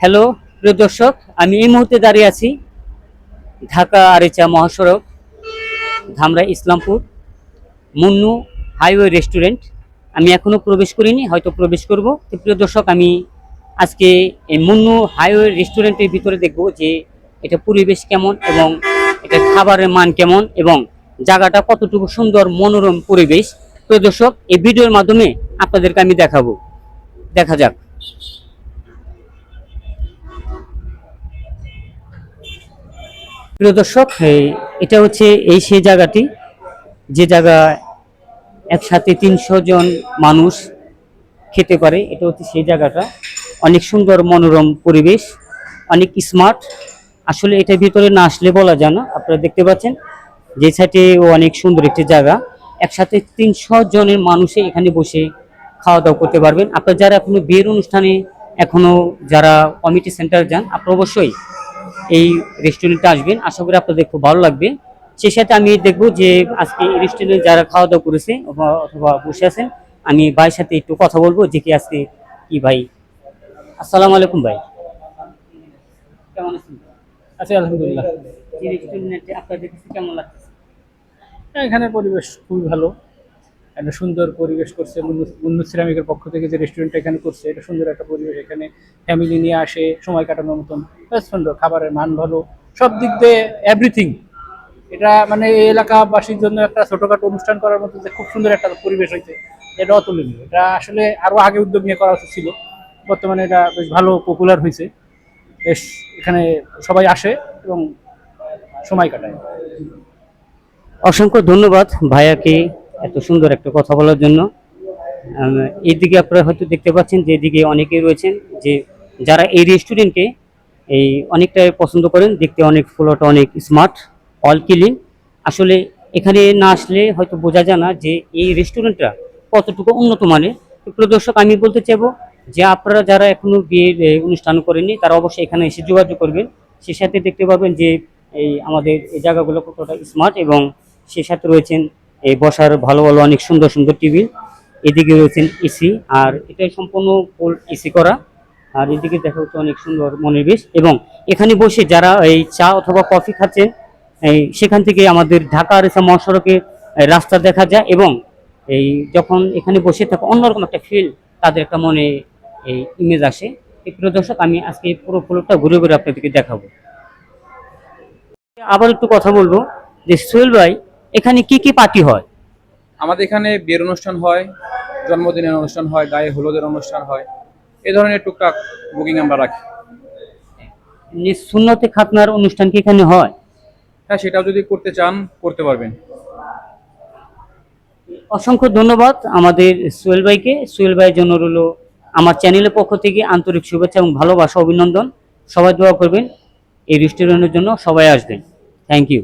Hello প্রিয় দর্শক, আমি এই মুহূর্তে দাঁড়িয়ে আছি ঢাকা আরিচা মহাসড়ক, ধামরা ইসলামপুর, মুন্নু হাইওয়ে রেস্টুরেন্ট। আমি এখনো প্রবেশ করিনি, হয়তো প্রবেশ করব। তো প্রিয় দর্শক, আমি আজকে এই মুন্নু হাইওয়ে রেস্টুরেন্টের ভিতরে দেখব যে এটা পরিবেশ কেমন এবং এটা খাবারের মান কেমন এবং জায়গাটা কতটুকু সুন্দর মনোরম পরিবেশ। প্রিয় দর্শক, এই ভিডিওর মাধ্যমে আপনাদেরকে আমি দেখাবো। দেখা যাক। প্রিয় দর্শক, এটা হচ্ছে সেই জায়গাটি, যে জায়গায় একসাথে 300 জন মানুষ খেতে পারে। এটা হচ্ছে সেই জায়গাটা। অনেক সুন্দর মনোরম পরিবেশ, অনেক স্মার্ট। আসলে এটার ভিতরে না আসলে বলা যায় না। আপনারা দেখতে পাচ্ছেন যে সাইডে অনেক সুন্দর একটি জায়গা। একসাথে 300 জনের মানুষে এখানে বসে খাওয়া দাওয়া করতে পারবেন। আপনারা যারা এখনো বিয়ের অনুষ্ঠানে যারা কমিটি সেন্টার যান, আপনারা অবশ্যই এই রেস্টুরেন্টে আসবেন। আশা করি আপনাদের খুব ভালো লাগবে। সেই সাথে আমি দেখব যে আজকে এই রেস্টুরেন্টে যারা খাওয়া দাওয়া করেছে অথবা বসে আছেন, আমি ভাইয়ের সাথে একটু কথা বলবো যে কি আজকে কি ভাই। আসসালামু আলাইকুম ভাই, কেমন আছেন? আছি আলহামদুলিল্লাহ। এই রেস্টুরেন্টে আপনাদের কাছে কেমন লাগছে? এখানে পরিবেশ খুবই ভালো, একটা সুন্দর পরিবেশ করছে মুন্নু সিরামিকের পক্ষ থেকে। যে রেস্টুরেন্টটা এখানে করছে, এটা সুন্দর একটা পরিবেশ। এখানে ফ্যামিলি নিয়ে আসে সময় কাটানোর মতন বেশ সুন্দর। খাবারের মান ভালো, সব দিক দিয়ে এভরিথিং। এটা মানে এই এলাকাবাসীর জন্য একটা ছোটখাটো অনুষ্ঠান করার মতো যে খুব সুন্দর একটা পরিবেশ হয়েছে, এটা অতুলনীয়। এটা আসলে আরো আগে উদ্যোগ নিয়ে করা উচিত ছিল। বর্তমানে এটা বেশ ভালো পপুলার হয়েছে। বেশ এখানে সবাই আসে এবং সময় কাটায়। অসংখ্য ধন্যবাদ ভাইয়াকে এত সুন্দর একটা কথা বলার জন্য। এইদিকে আপনারা হয়তো দেখতে পাচ্ছেন যে এদিকে অনেকেই রয়েছেন যে যারা এই রেস্টুরেন্টকে অনেকটাই পছন্দ করেন। দেখতে অনেক ফ্লোরটা অনেক স্মার্ট, অল ক্লিন। আসলে এখানে না আসলে হয়তো বোঝা যায় না যে এই রেস্টুরেন্টটা কতটুকু উন্নত মানের। তো প্রিয় দর্শক, আমি বলতে চাইবো যে আপনারা যারা এখনো বিয়ের অনুষ্ঠান করেননি, তারা অবশ্যই এখানে এসে যোগাযোগ করবেন। সেই সাথে দেখতে পাবেন যে আমাদের এই জায়গাগুলো কতটা স্মার্ট এবং সেই সাথে রয়েছেন এই বসার ভালো ভালো অনেক সুন্দর সুন্দর টেবিল। এদিকে রয়েছেন এসি, আর এটা সম্পূর্ণ ফুল এসি করা। আর এদিকে দেখা হচ্ছে অনেক সুন্দর মনোবেশ এবং এখানে বসে যারা এই চা অথবা কফি খাচ্ছেন, সেখান থেকে আমাদের ঢাকা আরিচা মহাসড়কে রাস্তা দেখা যায় এবং যখন এখানে বসে থাকে অন্যরকম একটা ফিল তাদের একটা মনে ইমেজ আসে। এই প্রিয় দর্শক, আমি আজকে পুরো ফ্লোরটা ঘুরে ঘুরে আপনাদেরকে দেখাবো। আবার একটু কথা বলবো যে সোহেল ভাই, এখানে কি কি পার্টি হয়? আমাদের এখানে বিয়ের অনুষ্ঠান হয়, জন্মদিনের অনুষ্ঠান হয়, গায়ে হলুদের অনুষ্ঠান হয়। এই ধরনের টুকটাক বুকিং আমরা রাখি। সুন্নতে খাতনার অনুষ্ঠান কি এখানে হয়? হ্যাঁ, সেটাও যদি করতে চান করতে পারবেন। অসংখ্য ধন্যবাদ আমাদের সোহেল ভাইকে। সোহেল ভাইয়ের জন্য রইল আমার চ্যানেলের পক্ষ থেকে আন্তরিক শুভেচ্ছা এবং ভালোবাসা, অভিনন্দন। সবাই দোয়া করবেন এই রেস্টুরেন্টের জন্য, সবাই আসবেন। Thank you.